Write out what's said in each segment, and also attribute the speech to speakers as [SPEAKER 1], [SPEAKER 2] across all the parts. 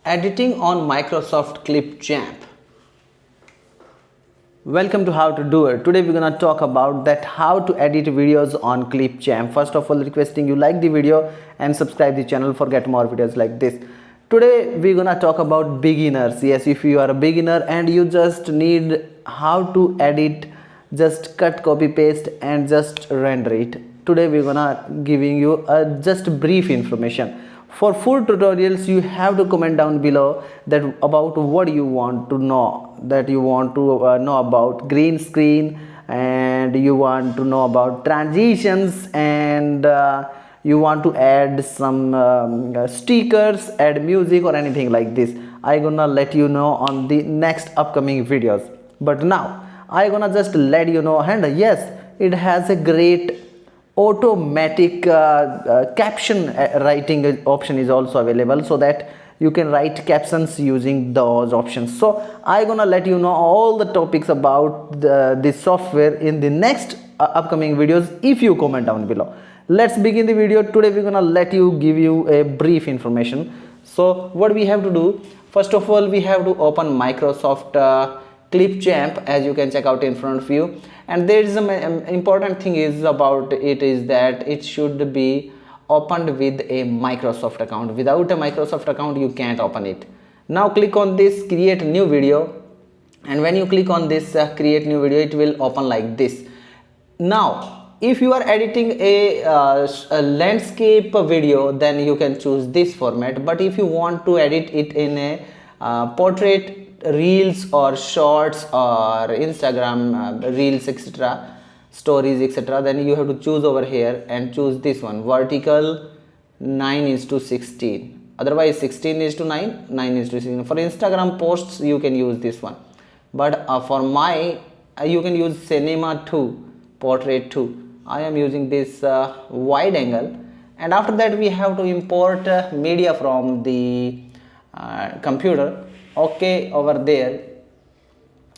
[SPEAKER 1] Editing on Microsoft Clipchamp. Welcome to How to Do It. Today we're gonna talk about that how to edit videos on Clipchamp. First of all, requesting you like the video and subscribe the channel for get more videos like this. Today we're gonna talk about beginners. Yes, if you are a beginner and you just need how to edit, just cut, copy, paste and just render it. Today we're gonna giving you a just brief information. For full tutorials you have to comment down below that about what you want to know, that you want to know about green screen, and you want to know about transitions, and you want to add some stickers, add music or anything like this. I gonna let you know on the next upcoming videos, but now I gonna just let you know. And yes, it has a great automatic caption writing option is also available, so that you can write captions using those options. So I gonna let you know all the topics about this software in the next upcoming videos if you comment down below. Let's begin the video. Today we're gonna give you a brief information. So what we have to do, first of all we have to open Microsoft Clipchamp, as you can check out in front of you. And there is an important thing is about it is that it should be opened with a Microsoft account. Without a Microsoft account you can't open it. Now click on this create new video, and when you click on this create new video, it will open like this. Now if you are editing a landscape video, then you can choose this format. But if you want to edit it in a portrait, reels or shorts or Instagram reels, etc., stories, etc., then you have to choose over here and choose this one, vertical 9:16. Otherwise 16:9, 9:16. For Instagram posts you can use this one, but for my you can use cinema 2, portrait 2. I am using this wide angle. And after that we have to import media from the computer. Okay, over there.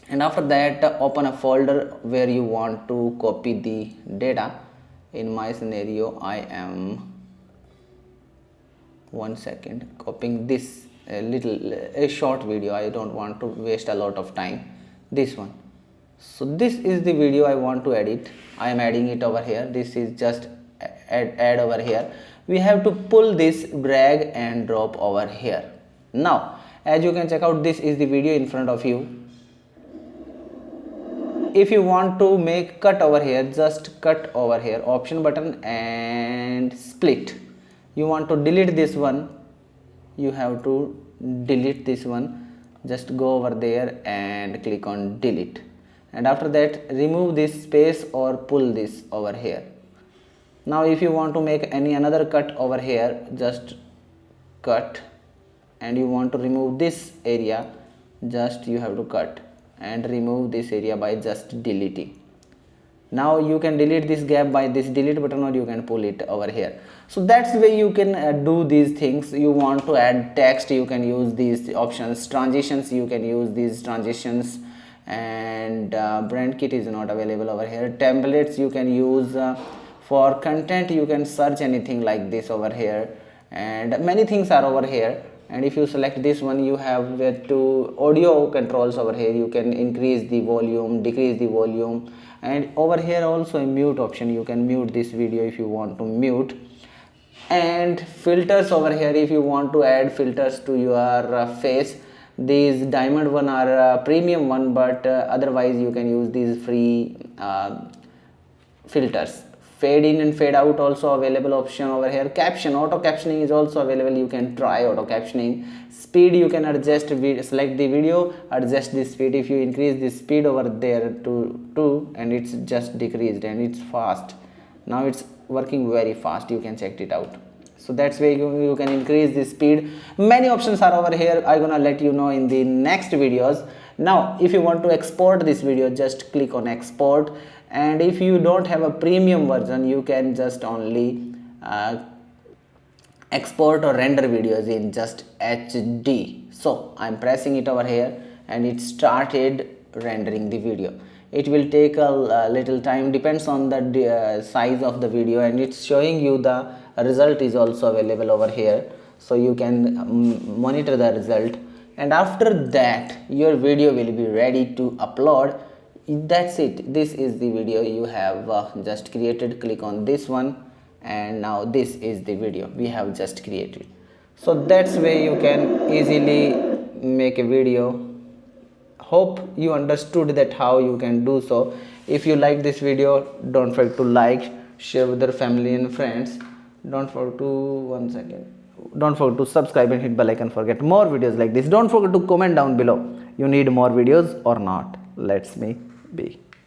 [SPEAKER 1] And after that open a folder where you want to copy the data. In my scenario I am, one second, copying this a short video. I don't want to waste a lot of time. This one. So this is the video I want to edit. I am adding it over here. This is just add over here. We have to pull this, drag and drop over here. Now as you can check out, this is the video in front of you. If you want to make cut over here, just cut over here, option button and split. You want to delete this one, you have to delete this one. Just go over there and click on delete, and after that remove this space or pull this over here. Now if you want to make another cut over here, just cut, and you want to remove this area, just you have to cut and remove this area by just deleting. Now you can delete this gap by this delete button, or you can pull it over here. So that's the way you can do these things. You want to add text, you can use these options. Transitions, you can use these transitions. And brand kit is not available over here. Templates you can use. For content you can search anything like this over here, and many things are over here. And if you select this one, you have to audio controls over here. You can increase the volume, decrease the volume, and over here also a mute option. You can mute this video if you want to mute. And filters over here, if you want to add filters to your face. These diamond one are premium one, but otherwise you can use these free filters. Fade in and fade out also available option over here. Caption, auto captioning is also available. You can try auto captioning. Speed, you can adjust, select the video, adjust the speed. If you increase the speed over there to 2, and it's just decreased and it's fast. Now it's working very fast, you can check it out. So that's where you can increase the speed. Many options are over here. I'm gonna let you know in the next videos. Now if you want to export this video, just click on export. And if you don't have a premium version, you can just only export or render videos in just HD. So I'm pressing it over here and it started rendering the video. It will take a little time, depends on the size of the video, and it's showing you the result is also available over here. so you can monitor the result, and after that your video will be ready to upload. That's it, this is the video you have just created. Click on this one, and now this is the video we have just created. So that's way you can easily make a video. Hope you understood that how you can do so. If you like this video, don't forget to like, share with your family and friends. Don't forget to don't forget to subscribe and hit bell icon for get more videos like this. Don't forget to comment down below you need more videos or not. Let's me be.